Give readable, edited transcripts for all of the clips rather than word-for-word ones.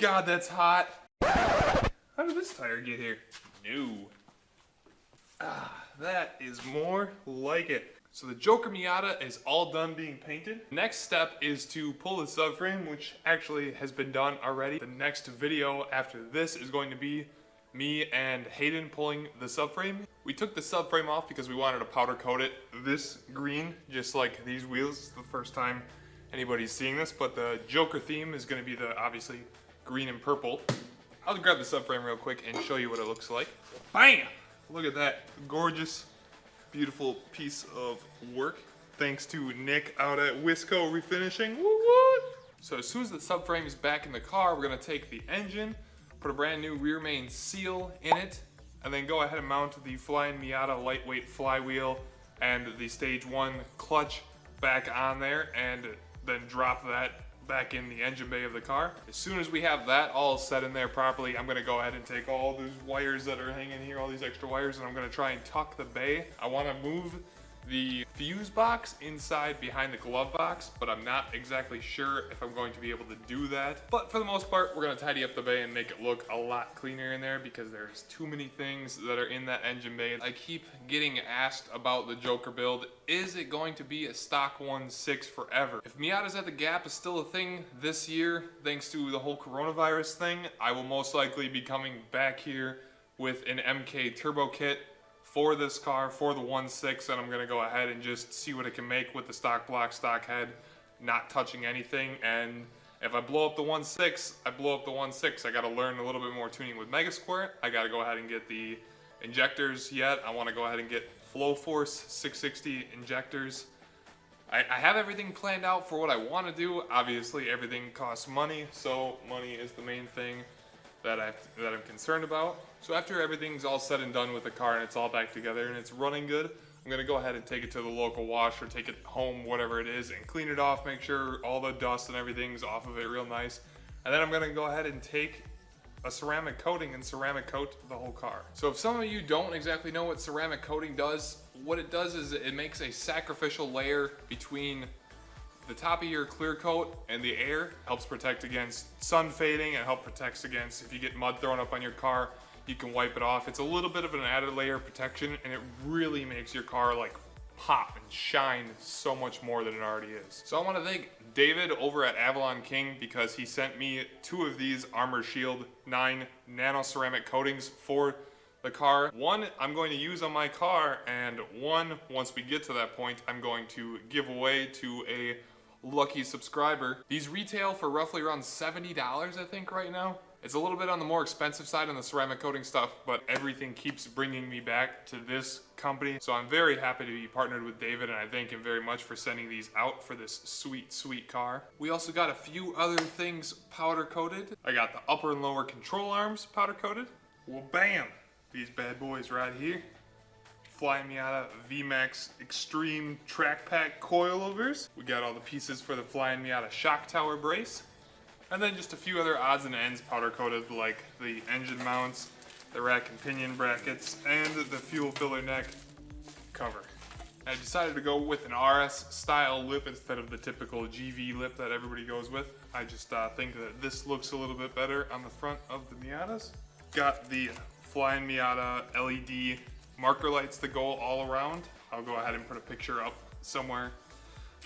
God, that's hot. How did this tire get here? No. That is more like it. So the Joker Miata is all done being painted. Next step is to pull the subframe, which actually has been done already. The next video after this is going to be me and Hayden pulling the subframe. We took the subframe off because we wanted to powder coat it this green, just like these wheels. It's the first time anybody's seeing this, but the Joker theme is going to be the obviously green and purple. I'll grab the subframe real quick and show you what it looks like. Bam! Look at that gorgeous, beautiful piece of work. Thanks to Nick out at Wiscoat Refinishing. Woo-woo! So as soon as the subframe is back in the car, we're gonna take the engine, put a brand new rear main seal in it, and then go ahead and mount the Flyin Miata lightweight flywheel and the stage 1 clutch back on there, and then drop that back in the engine bay of the car. As soon as we have that all set in there properly, I'm gonna go ahead and take all those wires that are hanging here, all these extra wires, and I'm gonna try and tuck the bay. I wanna move the fuse box inside behind the glove box, but I'm not exactly sure if I'm going to be able to do that. But for the most part, we're gonna tidy up the bay and make it look a lot cleaner in there because there's too many things that are in that engine bay. I keep getting asked about the Joker build. Is it going to be a stock 1.6 forever? If Miatas at the Gap is still a thing this year, thanks to the whole coronavirus thing, I will most likely be coming back here with an MK turbo kit for this car, for the 1.6, and I'm gonna go ahead and just see what it can make with the stock block, stock head, not touching anything. And if I blow up the 1.6, I blow up the 1.6. I gotta learn a little bit more tuning with Mega Square. I gotta go ahead and get the injectors yet. I wanna go ahead and get Flow Force 660 injectors. I have everything planned out for what I wanna do. Obviously, everything costs money, so money is the main thing that I'm concerned about. So after everything's all said and done with the car and it's all back together and it's running good, I'm gonna go ahead and take it to the local wash or take it home, whatever it is, and clean it off, make sure all the dust and everything's off of it real nice. And then I'm gonna go ahead and take a ceramic coating and ceramic coat the whole car. So if some of you don't exactly know what ceramic coating does, what it does is it makes a sacrificial layer between the top of your clear coat and the air. Helps protect against sun fading and help protects against if you get mud thrown up on your car, you can wipe it off. It's a little bit of an added layer of protection, and it really makes your car like pop and shine so much more than it already is. So I want to thank David over at Avalon King because he sent me 2 of these Armor Shield 9 nano ceramic coatings for the car. One I'm going to use on my car, and one, once we get to that point, I'm going to give away to a lucky subscriber. These retail for roughly around $70, I think, right now. It's a little bit on the more expensive side on the ceramic coating stuff, but everything keeps bringing me back to this company. So I'm very happy to be partnered with David, and I thank him very much for sending these out for this sweet, sweet car. We also got a few other things powder coated. I got the upper and lower control arms powder coated. Well, bam! These bad boys right here. Flyin Miata vmaxx xtreme track pack coilovers. We got all the pieces for the Flyin Miata shock tower brace. And then just a few other odds and ends powder coated, like the engine mounts, the rack and pinion brackets, and the fuel filler neck cover. I decided to go with an RS style lip instead of the typical GV lip that everybody goes with. I just think that this looks a little bit better on the front of the Miatas. Got the Flyin Miata LED marker lights that go all around. I'll go ahead and put a picture up somewhere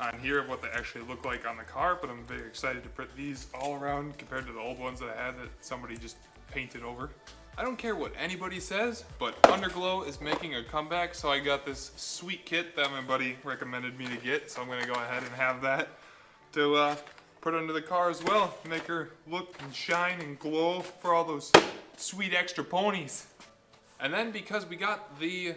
on here of what they actually look like on the car, but I'm very excited to put these all around compared to the old ones that I had that somebody just painted over. I don't care what anybody says, but Underglow is making a comeback, so I got this sweet kit that my buddy recommended me to get, so I'm gonna go ahead and have that to put under the car as well, make her look and shine and glow for all those sweet extra ponies. And then because we got the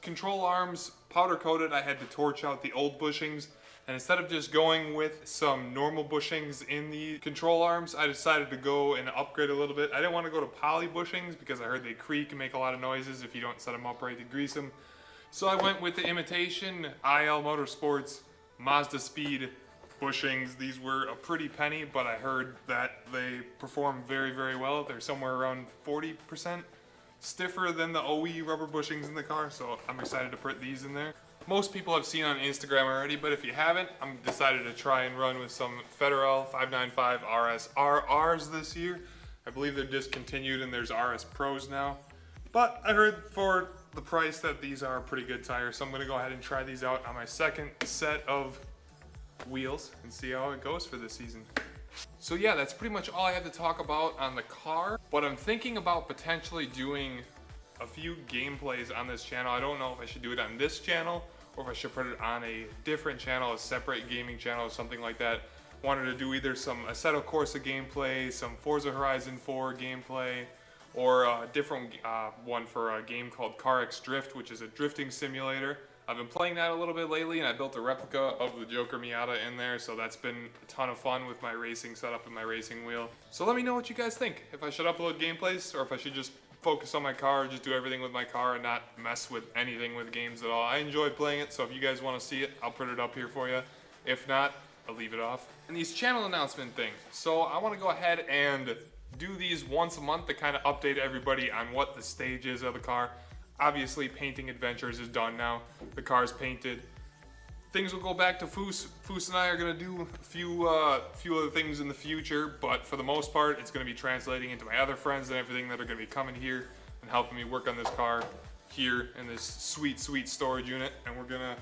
control arms powder coated, I had to torch out the old bushings. And instead of just going with some normal bushings in the control arms, I decided to go and upgrade a little bit. I didn't want to go to poly bushings because I heard they creak and make a lot of noises if you don't set them up right to grease them. So I went with the imitation IL Motorsports Mazda Speed bushings. These were a pretty penny, but I heard that they perform very, very well. They're somewhere around 40% stiffer than the OE rubber bushings in the car, so I'm excited to put these in there. most people have seen on Instagram already, but if you haven't, I'm decided to try and run with some Federal 595 RS RRs this year. I believe they're discontinued and there's RS Pros now. But I heard for the price that these are pretty good tires, so I'm gonna go ahead and try these out on my second set of wheels and see how it goes for this season. So yeah, that's pretty much all I have to talk about on the car, but I'm thinking about potentially doing a few gameplays on this channel. I don't know if I should do it on this channel or if I should put it on a different channel, a separate gaming channel or something like that. Wanted to do either some Assetto Corsa gameplay, some Forza Horizon 4 gameplay, or a different one for a game called Car X Drift, which is a drifting simulator. I've been playing that a little bit lately, and I built a replica of the Joker Miata in there, so that's been a ton of fun with my racing setup and my racing wheel. So let me know what you guys think. If I should upload gameplays, or if I should just focus on my car, just do everything with my car and not mess with anything with games at all. I enjoy playing it, so if you guys want to see it, I'll put it up here for you. If not, I'll leave it off. And these channel announcement things. So I want to go ahead and do these once a month to kind of update everybody on what the stage is of the car. Obviously, Painting Adventures is done now. The car's painted. Things will go back to Foos. Foos and I are going to do a few other things in the future, but for the most part, it's going to be translating into my other friends and everything that are going to be coming here and helping me work on this car here in this sweet, sweet storage unit. And we're going to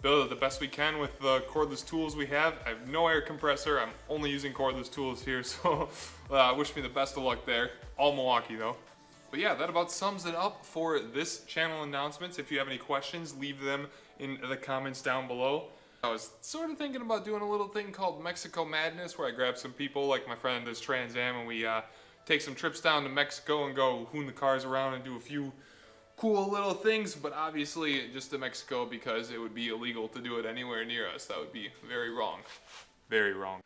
build it the best we can with the cordless tools we have. I have no air compressor. I'm only using cordless tools here, so wish me the best of luck there. All Milwaukee, though. But yeah, that about sums it up for this channel announcements. If you have any questions, leave them in the comments down below. I was sort of thinking about doing a little thing called Mexico Madness, where I grab some people, like my friend does Trans Am, and we take some trips down to Mexico and go hoon the cars around and do a few cool little things, but obviously just to Mexico because it would be illegal to do it anywhere near us. That would be very wrong. Very wrong.